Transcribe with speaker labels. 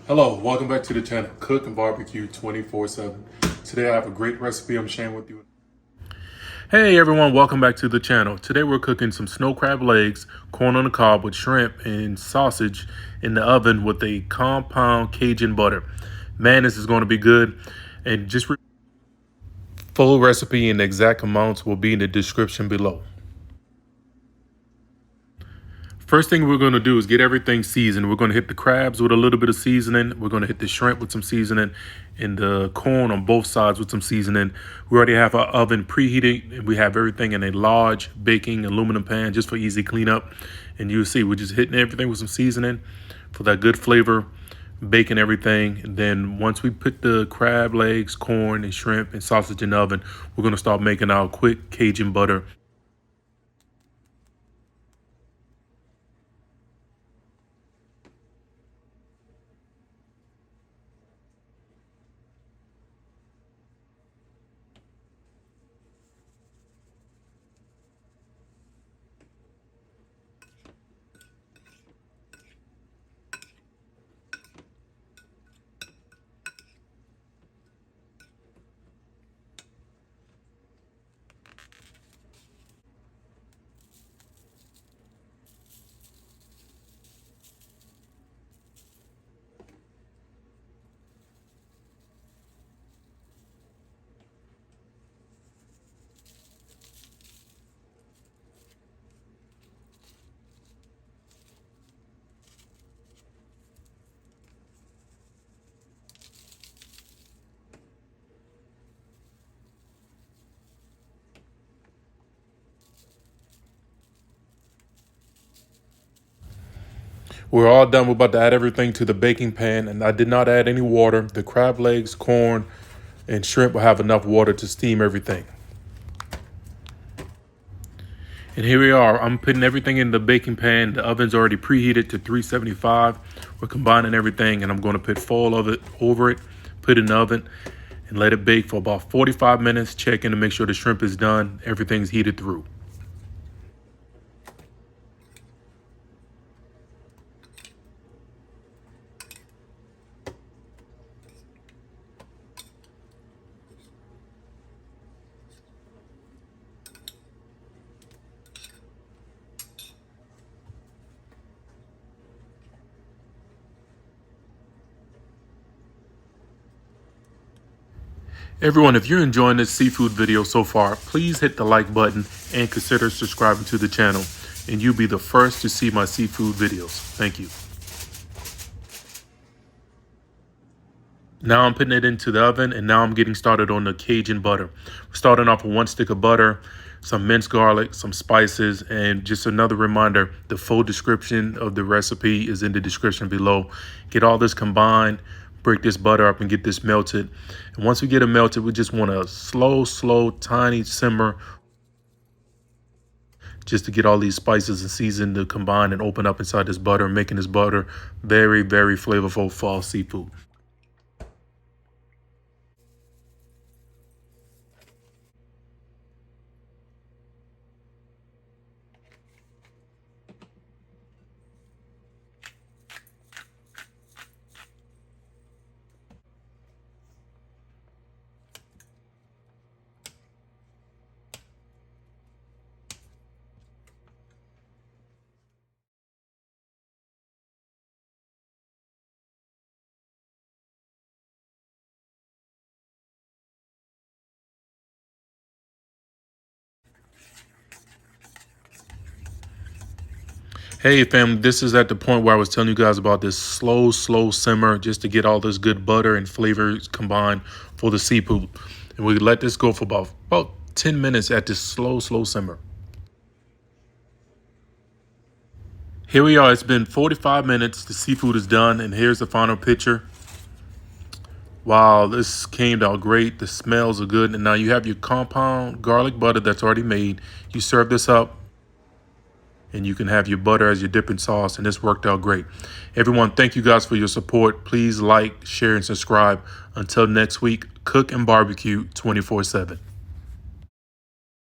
Speaker 1: Hello, welcome back to the channel, Cook and Barbecue 24/7. Today I have a great recipe I'm sharing with you. Hey everyone, welcome back to the channel. Today we're cooking some snow crab legs, corn on the cob with shrimp and sausage in the oven with a compound Cajun butter. Man, this is going to be good. And full recipe and exact amounts will be in the description below. First thing we're going to do is get everything seasoned. We're going to hit the crabs with a little bit of seasoning. We're going to hit the shrimp with some seasoning and the corn on both sides with some seasoning. We already have our oven preheated and we have everything in a large baking aluminum pan just for easy cleanup. And you'll see we're just hitting everything with some seasoning for that good flavor, baking everything. And then once we put the crab legs, corn and shrimp and sausage in the oven, we're going to start making our quick Cajun butter. We're all done. We're about to add everything to the baking pan, and I did not add any water. The crab legs, corn, and shrimp will have enough water to steam everything. And here we are. I'm putting everything in the baking pan. The oven's already preheated to 375. We're combining everything, and I'm going to put foil of it over it, put it in the oven, and let it bake for about 45 minutes, checking to make sure the shrimp is done. Everything's heated through. Everyone, if you're enjoying this seafood video so far, please hit the like button and consider subscribing to the channel, and you'll be the first to see my seafood videos. Thank you. Now I'm putting it into the oven, and now I'm getting started on the Cajun butter. We're starting off with 1 stick of butter, some minced garlic, some spices, and just another reminder, the full description of the recipe is in the description below. Get all this combined, break this butter up and get this melted. And once we get it melted, we just want a slow, tiny simmer just to get all these spices and season to combine and open up inside this butter, making this butter very, very flavorful fall seafood. Hey fam, this is at the point where I was telling you guys about this slow simmer just to get all this good butter and flavors combined for the seafood. And we let this go for about 10 minutes at this slow simmer. Here we are, it's been 45 minutes, the seafood is done, and here's the final picture. Wow, this came out great, the smells are good, and now you have your compound garlic butter that's already made. You serve this up, and you can have your butter as your dipping sauce, and this worked out great. Everyone, thank you guys for your support. Please like, share, and subscribe. Until next week, cook and barbecue 24/7.